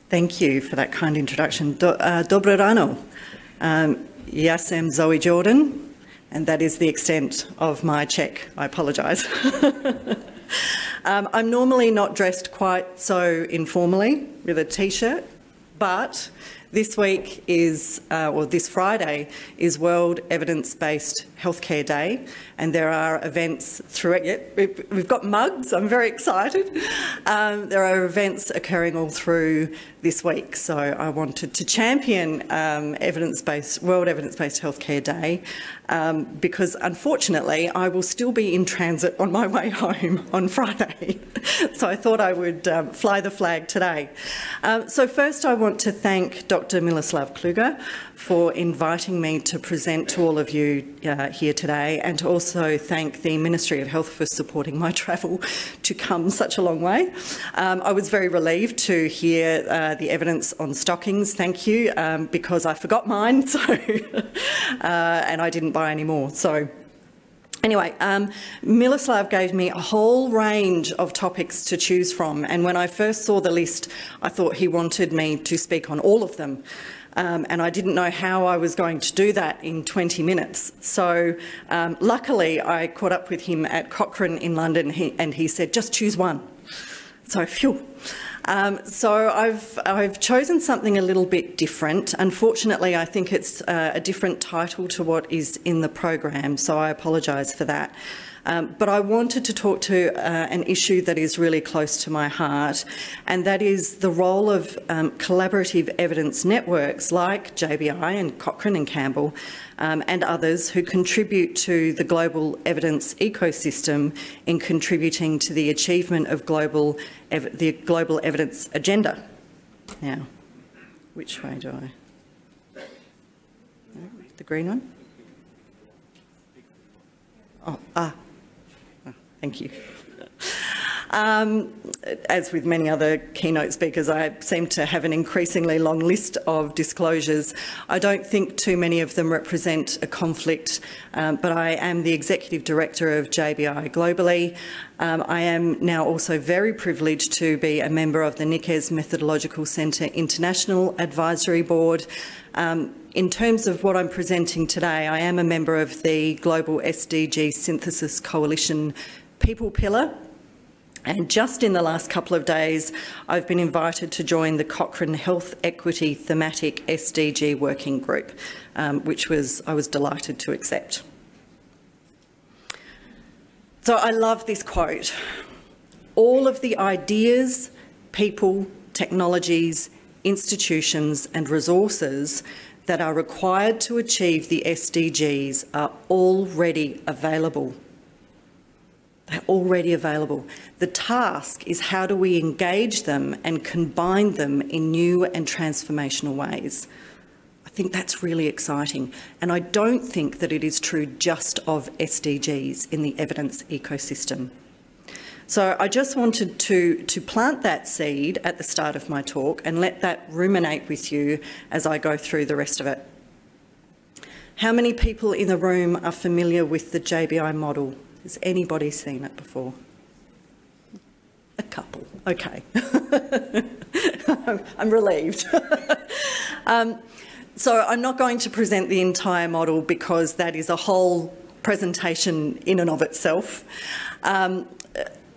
Thank you for that kind introduction. Dobre rano. Yes, I'm Zoe Jordan, and that is the extent of my Czech. I apologise. I'm normally not dressed quite so informally with a t-shirt, but this week is, or this Friday, is World Evidence-Based Healthcare Day, and there are events throughout. We've got mugs. I'm very excited. There are events occurring all through this week, so I wanted to champion World Evidence-Based Healthcare Day because, unfortunately, I will still be in transit on my way home on Friday. So I thought I would fly the flag today. So first, I want to thank Dr. Miloslav Kluger for inviting me to present to all of you here today, and to also thank the Ministry of Health for supporting my travel to come such a long way. I was very relieved to hear the evidence on stockings, thank you, because I forgot mine, so and I didn't buy any more. So anyway, Miloslav gave me a whole range of topics to choose from, and when I first saw the list, I thought he wanted me to speak on all of them. And I didn't know how I was going to do that in 20 minutes. So luckily, I caught up with him at Cochrane in London, and he said, just choose one. So phew. So I've chosen something a little bit different. Unfortunately, I think it's a different title to what is in the program, so I apologise for that. But I wanted to talk to an issue that is really close to my heart, and that is the role of collaborative evidence networks like JBI and Cochrane and Campbell and others who contribute to the global evidence ecosystem in contributing to the achievement of the global evidence agenda. Now, which way do I? The green one? Oh, thank you. As with many other keynote speakers, I seem to have an increasingly long list of disclosures. I don't think too many of them represent a conflict, but I am the Executive Director of JBI globally. I am now also very privileged to be a member of the NIKEZ Methodological Centre International Advisory Board. In terms of what I'm presenting today, I am a member of the Global SDG Synthesis Coalition People Pillar, and just in the last couple of days, I've been invited to join the Cochrane Health Equity Thematic SDG Working Group, which I was delighted to accept. So I love this quote. All of the ideas, people, technologies, institutions and resources that are required to achieve the SDGs are already available. They're already available. The task is how do we engage them and combine them in new and transformational ways. I think that's really exciting, and I don't think that it is true just of SDGs in the evidence ecosystem. So I just wanted to plant that seed at the start of my talk and let that ruminate with you as I go through the rest of it. How many people in the room are familiar with the JBI model? Has anybody seen it before? A couple, okay. I'm relieved. So I'm not going to present the entire model because that is a whole presentation in and of itself.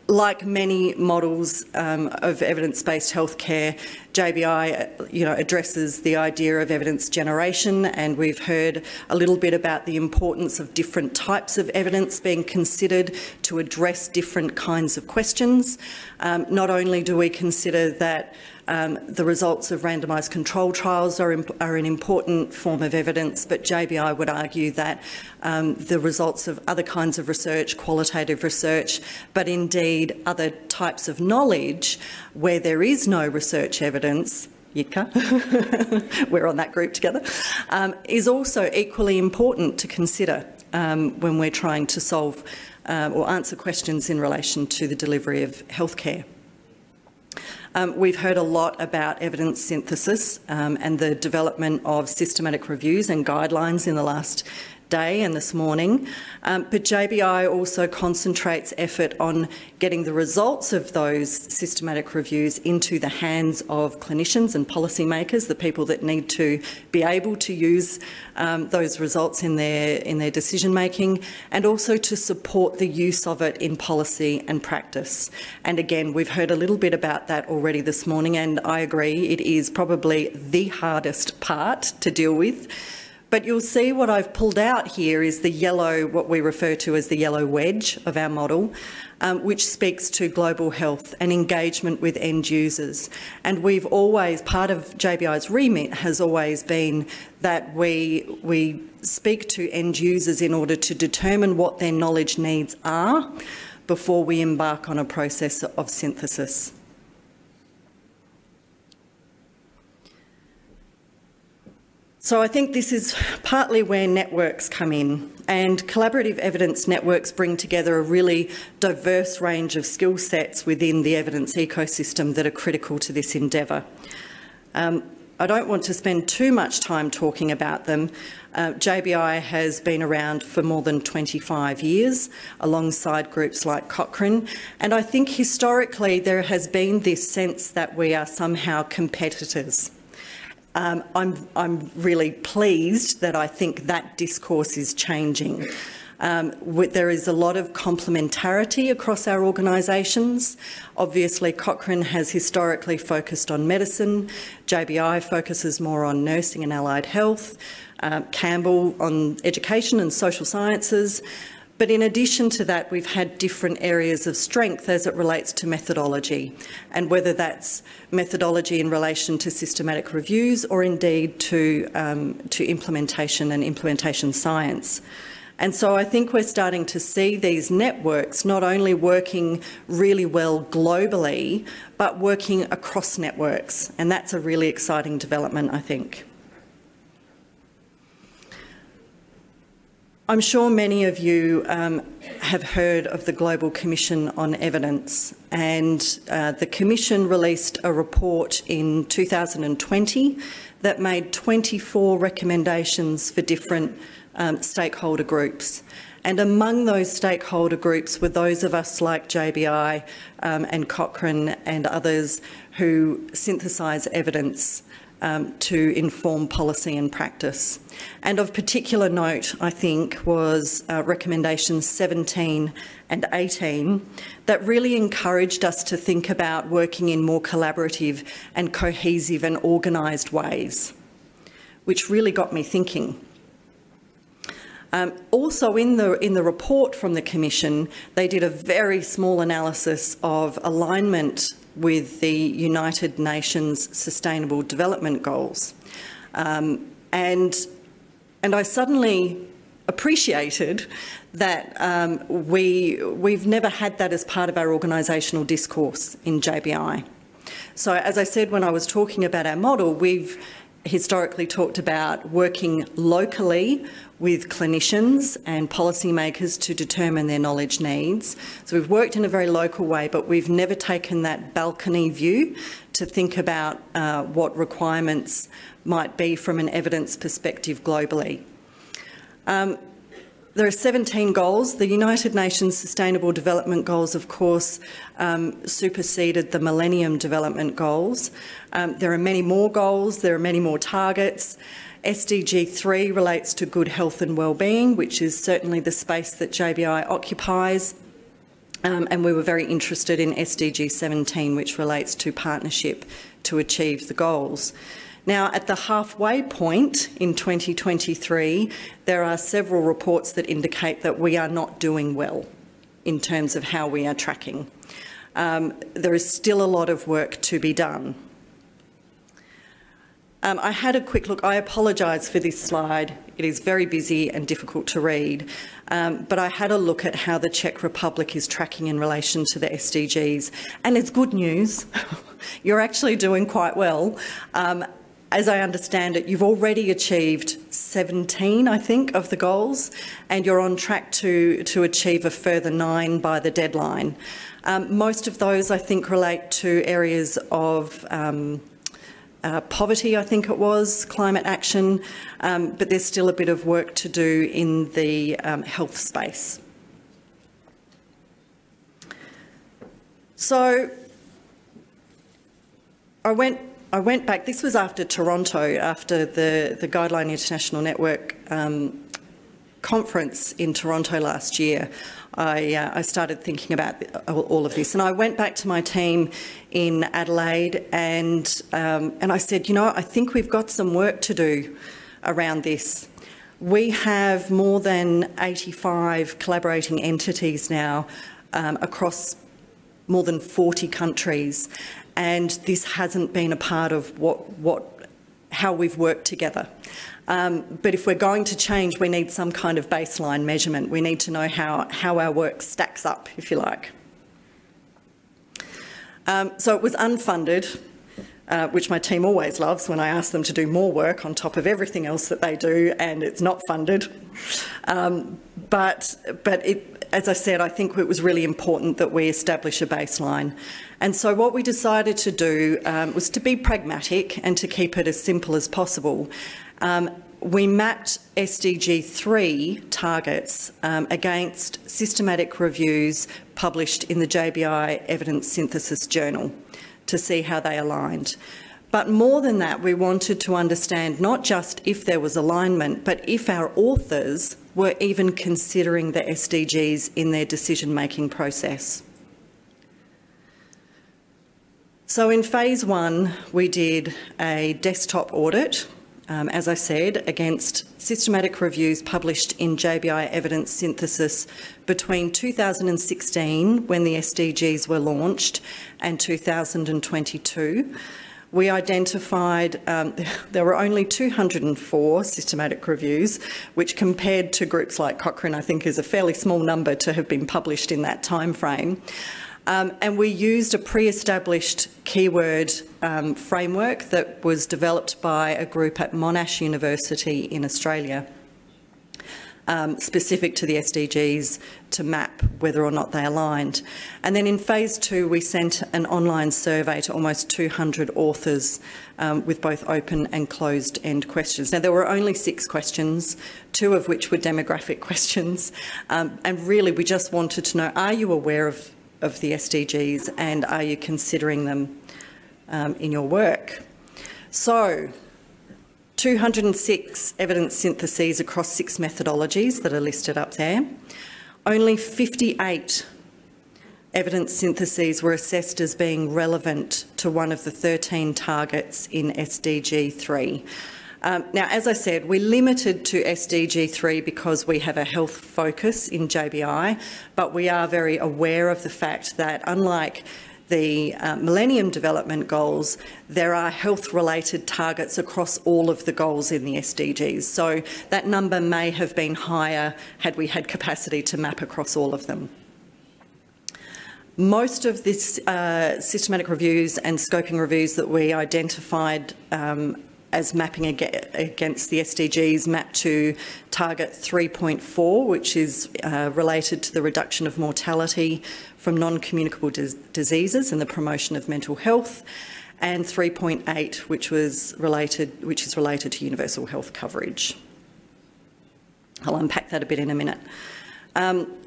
Like many models of evidence-based healthcare, JBI addresses the idea of evidence generation, and we've heard a little bit about the importance of different types of evidence being considered to address different kinds of questions. Not only do we consider that the results of randomised control trials are an important form of evidence, but JBI would argue that the results of other kinds of research, qualitative research, but indeed other types of knowledge where there is no research evidence, YICA, we're on that group together, is also equally important to consider when we're trying to solve or answer questions in relation to the delivery of healthcare. We've heard a lot about evidence synthesis and the development of systematic reviews and guidelines in the last today and this morning, but JBI also concentrates effort on getting the results of those systematic reviews into the hands of clinicians and policymakers, the people that need to be able to use those results in their decision making, and also to support the use of it in policy and practice. And again, we've heard a little bit about that already this morning, and I agree it is probably the hardest part to deal with. But you'll see what I've pulled out here is the yellow, what we refer to as the yellow wedge of our model, which speaks to global health and engagement with end users. And we've always, part of JBI's remit has always been that we speak to end users in order to determine what their knowledge needs are before we embark on a process of synthesis. So I think this is partly where networks come in, and collaborative evidence networks bring together a really diverse range of skill sets within the evidence ecosystem that are critical to this endeavour. I don't want to spend too much time talking about them. JBI has been around for more than 25 years alongside groups like Cochrane, and I think historically there has been this sense that we are somehow competitors. I'm really pleased that I think that discourse is changing. There is a lot of complementarity across our organisations. Obviously, Cochrane has historically focused on medicine, JBI focuses more on nursing and allied health, Campbell on education and social sciences. But in addition to that, we've had different areas of strength as it relates to methodology, and whether that's methodology in relation to systematic reviews or indeed to implementation and implementation science. And so I think we're starting to see these networks not only working really well globally, but working across networks, and that's a really exciting development, I think. I'm sure many of you have heard of the Global Commission on Evidence, and the Commission released a report in 2020 that made 24 recommendations for different stakeholder groups. And among those stakeholder groups were those of us like JBI and Cochrane and others who synthesise evidence to inform policy and practice. And of particular note, I think, was recommendations 17 and 18 that really encouraged us to think about working in more collaborative and cohesive and organised ways, which really got me thinking. Also in the report from the Commission, they did a very small analysis of alignment with the United Nations Sustainable Development Goals. And I suddenly appreciated that we've never had that as part of our organisational discourse in JBI. So as I said when I was talking about our model, we've historically talked about working locally with clinicians and policymakers to determine their knowledge needs. So we've worked in a very local way, but we've never taken that balcony view to think about what requirements might be from an evidence perspective globally. There are 17 goals. The United Nations Sustainable Development Goals, of course, superseded the Millennium Development Goals. There are many more goals, there are many more targets. SDG 3 relates to good health and wellbeing, which is certainly the space that JBI occupies. And we were very interested in SDG 17, which relates to partnership to achieve the goals. Now, at the halfway point in 2023, there are several reports that indicate that we are not doing well in terms of how we are tracking. There is still a lot of work to be done. I had a quick look. I apologise for this slide. It is very busy and difficult to read. But I had a look at how the Czech Republic is tracking in relation to the SDGs. And it's good news. You're actually doing quite well. As I understand it, you've already achieved 17, I think, of the goals, and you're on track to achieve a further 9 by the deadline. Most of those, I think, relate to areas of poverty, I think it was, climate action, but there's still a bit of work to do in the health space. So I went back, this was after Toronto, after the Guideline International Network conference in Toronto last year. I started thinking about all of this, and I went back to my team in Adelaide and I said, you know, I think we've got some work to do around this. We have more than 85 collaborating entities now across more than 40 countries, and this hasn't been a part of how we've worked together. But if we're going to change, we need some kind of baseline measurement. We need to know how our work stacks up, if you like. So it was unfunded, which my team always loves when I ask them to do more work on top of everything else that they do, and it's not funded. But as I said, I think it was really important that we establish a baseline. And so what we decided to do was to be pragmatic and to keep it as simple as possible. We mapped SDG 3 targets against systematic reviews published in the JBI Evidence Synthesis Journal to see how they aligned. But more than that, we wanted to understand not just if there was alignment, but if our authors were even considering the SDGs in their decision-making process. So in phase 1, we did a desktop audit, as I said, against systematic reviews published in JBI Evidence Synthesis between 2016, when the SDGs were launched, and 2022. We identified there were only 204 systematic reviews, which compared to groups like Cochrane, I think is a fairly small number to have been published in that time frame. And we used a pre-established keyword framework that was developed by a group at Monash University in Australia, specific to the SDGs, to map whether or not they aligned. And then in phase 2, we sent an online survey to almost 200 authors with both open and closed-end questions. Now, there were only 6 questions, 2 of which were demographic questions, and really we just wanted to know, are you aware of the SDGs, and are you considering them in your work? So, 206 evidence syntheses across 6 methodologies that are listed up there. Only 58 evidence syntheses were assessed as being relevant to one of the 13 targets in SDG 3. Now, as I said, we limited to SDG 3 because we have a health focus in JBI, but we are very aware of the fact that, unlike the Millennium Development Goals, there are health-related targets across all of the goals in the SDGs. So that number may have been higher had we had capacity to map across all of them. Most of this systematic reviews and scoping reviews that we identified as mapping against the SDGs map to target 3.4, which is related to the reduction of mortality from non-communicable diseases and the promotion of mental health, and 3.8, which is related to universal health coverage. I'll unpack that a bit in a minute.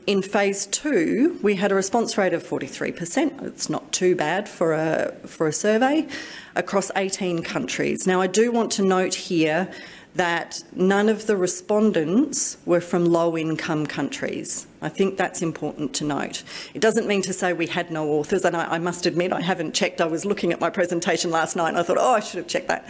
In phase 2, we had a response rate of 43%. It's not too bad for a survey across 18 countries. Now, I do want to note here that none of the respondents were from low-income countries. I think that's important to note. It doesn't mean to say we had no authors, and I must admit I haven't checked. I was looking at my presentation last night and I thought, oh, I should have checked that.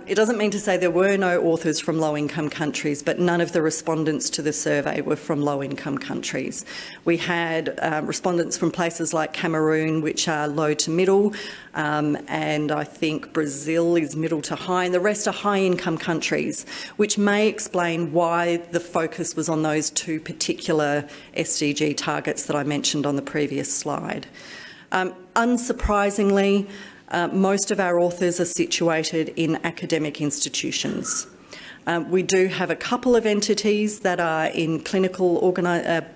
It doesn't mean to say there were no authors from low-income countries, but none of the respondents to the survey were from low-income countries. We had respondents from places like Cameroon, which are low to middle, and I think Brazil is middle to high, and the rest are high-income countries, which may explain why the focus was on those 2 particular SDG targets that I mentioned on the previous slide. Unsurprisingly, most of our authors are situated in academic institutions. We do have a couple of entities that are in clinical,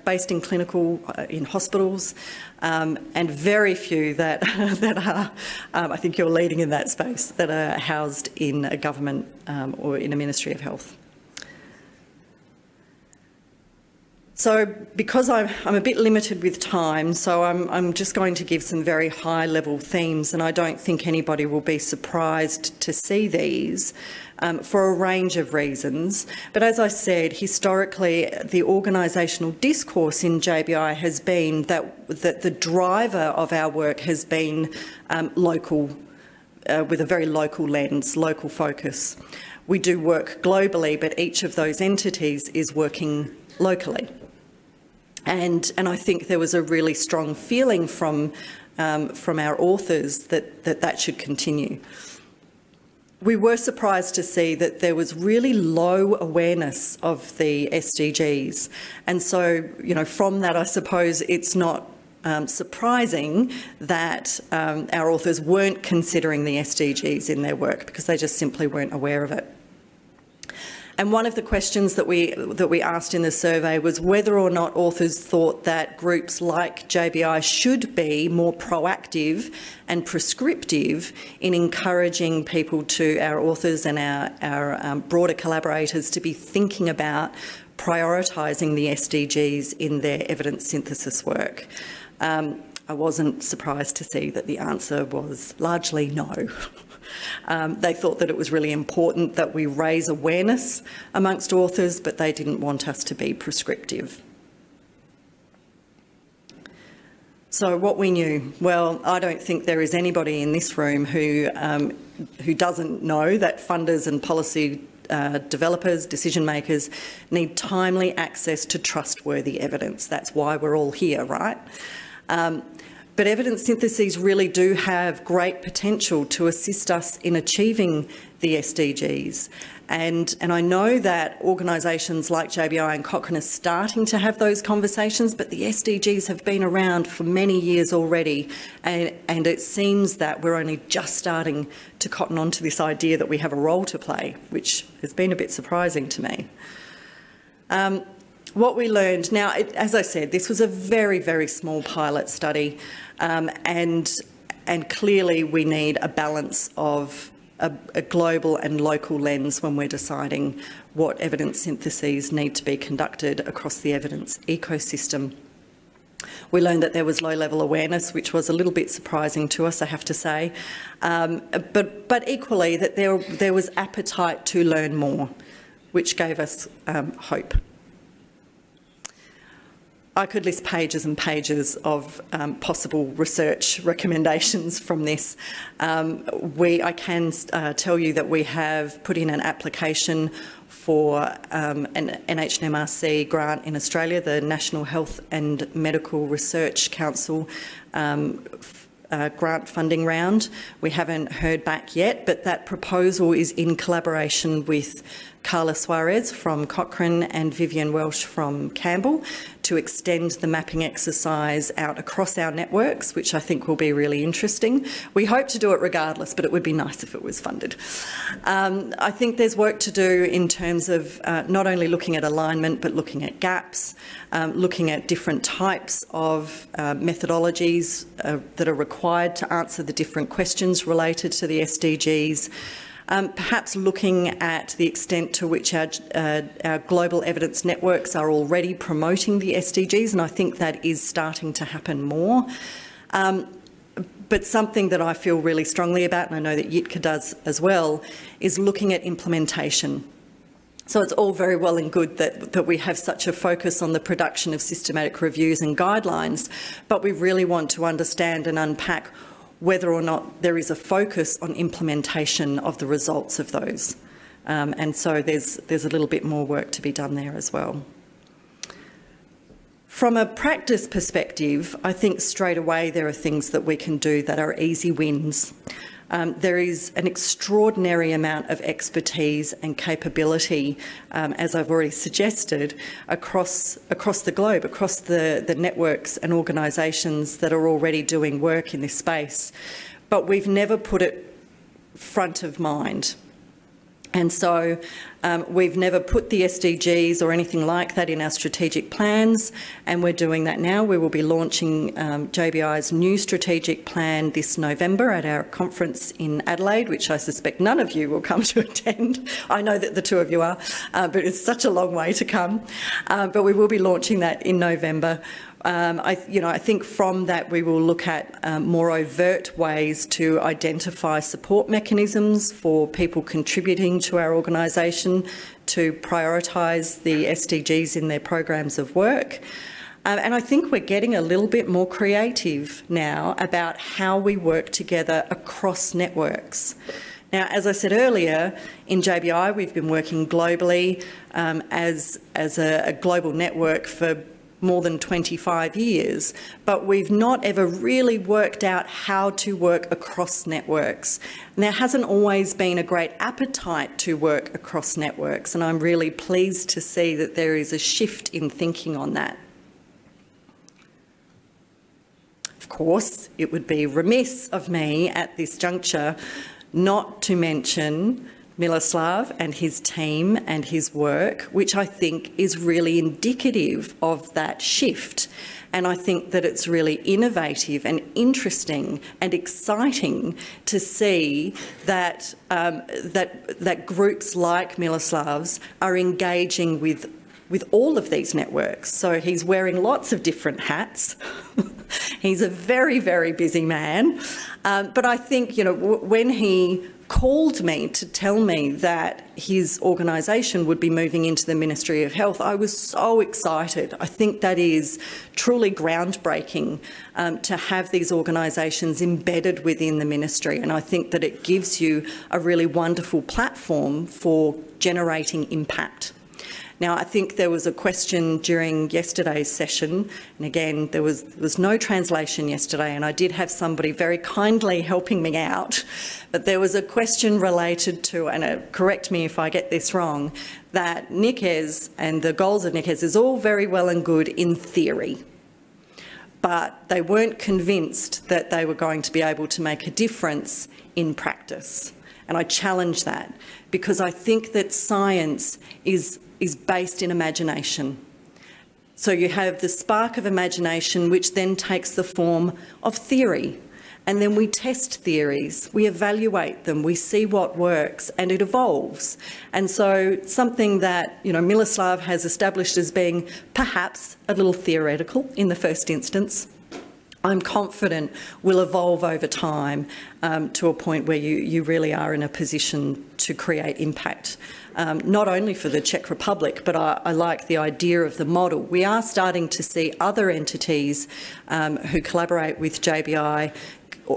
based in clinical, in hospitals, and very few that, that are, I think you're leading in that space, that are housed in a government or in a Ministry of Health. So because I'm a bit limited with time, so I'm just going to give some very high-level themes, and I don't think anybody will be surprised to see these for a range of reasons. But as I said, historically, the organisational discourse in JBI has been that the driver of our work has been local, with a very local lens, local focus. We do work globally, but each of those entities is working locally. And I think there was a really strong feeling from our authors that should continue. We were surprised to see that there was really low awareness of the SDGs. And so, you know, from that, I suppose it's not surprising that our authors weren't considering the SDGs in their work, because they just simply weren't aware of it. And one of the questions that we asked in the survey was whether or not authors thought that groups like JBI should be more proactive and prescriptive in encouraging people, to our authors and our broader collaborators, to be thinking about prioritising the SDGs in their evidence synthesis work. I wasn't surprised to see that the answer was largely no. They thought that it was really important that we raise awareness amongst authors, but they didn't want us to be prescriptive. So what we knew, well, I don't think there is anybody in this room who doesn't know that funders and policy developers, decision makers, need timely access to trustworthy evidence. That's why we're all here, right? But evidence syntheses really do have great potential to assist us in achieving the SDGs. And I know that organisations like JBI and Cochrane are starting to have those conversations, but the SDGs have been around for many years already, and it seems that we're only just starting to cotton on to this idea that we have a role to play, which has been a bit surprising to me. What we learned, now, as I said, this was a very, very small pilot study, and clearly we need a balance of a global and local lens when we're deciding what evidence syntheses need to be conducted across the evidence ecosystem. We learned that there was low-level awareness, which was a little bit surprising to us, I have to say, but equally that there was appetite to learn more, which gave us hope. I could list pages and pages of possible research recommendations from this. I can tell you that we have put in an application for an NHMRC grant in Australia, the National Health and Medical Research Council grant funding round. We haven't heard back yet, but that proposal is in collaboration with Carla Suarez from Cochrane and Vivian Welsh from Campbell to extend the mapping exercise out across our networks, which I think will be really interesting. We hope to do it regardless, but it would be nice if it was funded. I think there's work to do in terms of not only looking at alignment, but looking at gaps, looking at different types of methodologies that are required to answer the different questions related to the SDGs. Perhaps looking at the extent to which our global evidence networks are already promoting the SDGs, and I think that is starting to happen more. But something that I feel really strongly about, and I know that JITKA does as well, is looking at implementation. So it's all very well and good that we have such a focus on the production of systematic reviews and guidelines, but we really want to understand and unpack whether or not there is a focus on implementation of the results of those. And so there's a little bit more work to be done there as well. From a practice perspective, I think straight away there are things that we can do that are easy wins. There is an extraordinary amount of expertise and capability, as I've already suggested, across the globe, across the networks and organisations that are already doing work in this space. But we've never put it front of mind. And so we've never put the SDGs or anything like that in our strategic plans, and we're doing that now. We will be launching JBI's new strategic plan this November at our conference in Adelaide, which I suspect none of you will come to attend. I know that the two of you are, but it's such a long way to come. But we will be launching that in November. I think from that we will look at more overt ways to identify support mechanisms for people contributing to our organisation to prioritise the SDGs in their programs of work. And I think we're getting a little bit more creative now about how we work together across networks. Now, as I said earlier, in JBI we've been working globally as a global network for more than 25 years, but we've not ever really worked out how to work across networks. And there hasn't always been a great appetite to work across networks, and I'm really pleased to see that there is a shift in thinking on that. Of course, it would be remiss of me at this juncture not to mention Miloslav and his team and his work, which I think is really indicative of that shift. And I think that it's really innovative and interesting and exciting to see that, that groups like Miloslav's are engaging with all of these networks. So he's wearing lots of different hats. He's a very, very busy man. But I think, when he called me to tell me that his organisation would be moving into the Ministry of Health, I was so excited. I think that is truly groundbreaking to have these organisations embedded within the ministry, and I think that it gives you a really wonderful platform for generating impact. Now, I think there was a question during yesterday's session, and again, there was no translation yesterday, and I did have somebody very kindly helping me out, but there was a question related to, and correct me if I get this wrong, that NIKEZ and the goals of NIKEZ is all very well and good in theory, but they weren't convinced that they were going to be able to make a difference in practice. And I challenge that, because I think that science is based in imagination. So you have the spark of imagination, which then takes the form of theory. And then we test theories, we evaluate them, we see what works, and it evolves. And so something that, Miloslav has established as being perhaps a little theoretical in the first instance, I'm confident will evolve over time to a point where you really are in a position to create impact, not only for the Czech Republic, but I like the idea of the model. We are starting to see other entities who collaborate with JBI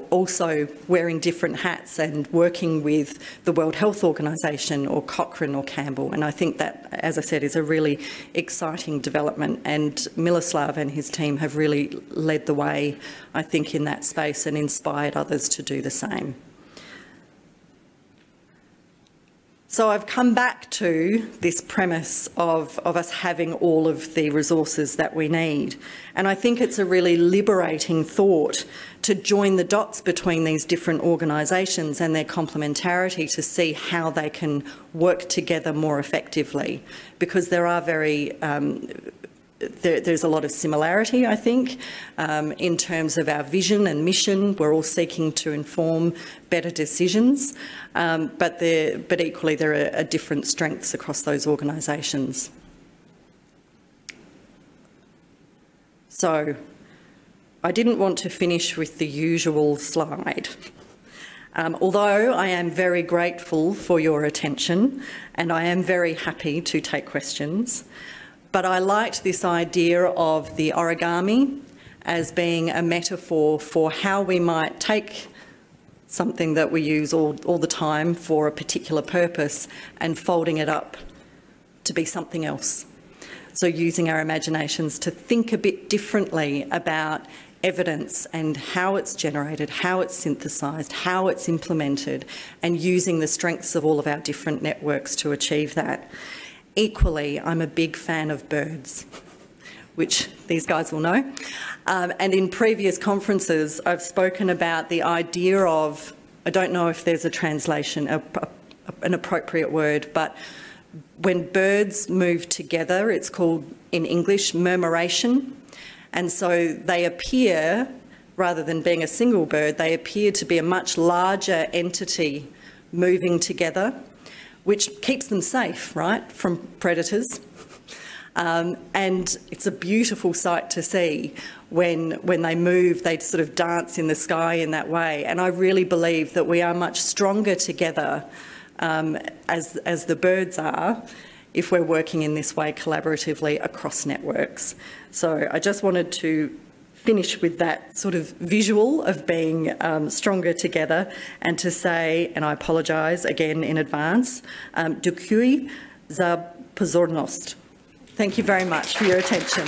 also wearing different hats and working with the World Health Organization or Cochrane or Campbell. And I think that, as I said, is a really exciting development. And Miloslav and his team have really led the way, I think, in that space and inspired others to do the same. So I've come back to this premise of us having all of the resources that we need. And I think it's a really liberating thought to join the dots between these different organisations and their complementarity to see how they can work together more effectively, because there are there's a lot of similarity, I think, in terms of our vision and mission. We're all seeking to inform better decisions, but equally there are different strengths across those organisations. So I didn't want to finish with the usual slide. Although I am very grateful for your attention and I am very happy to take questions, but I liked this idea of the origami as being a metaphor for how we might take something that we use all the time for a particular purpose and folding it up to be something else. So using our imaginations to think a bit differently about evidence and how it's generated, how it's synthesised, how it's implemented, and using the strengths of all of our different networks to achieve that. Equally, I'm a big fan of birds, which these guys will know. And in previous conferences, I've spoken about the idea of, I don't know if there's a translation, a an appropriate word, but when birds move together, it's called in English murmuration, and so they appear, rather than being a single bird, they appear to be a much larger entity moving together, which keeps them safe, right, from predators. And it's a beautiful sight to see when they move, they sort of dance in the sky in that way. And I really believe that we are much stronger together as the birds are if we're working in this way collaboratively across networks. So I just wanted to finish with that sort of visual of being stronger together and to say, and I apologise again in advance, děkuji za pozornost. Thank you very much for your attention.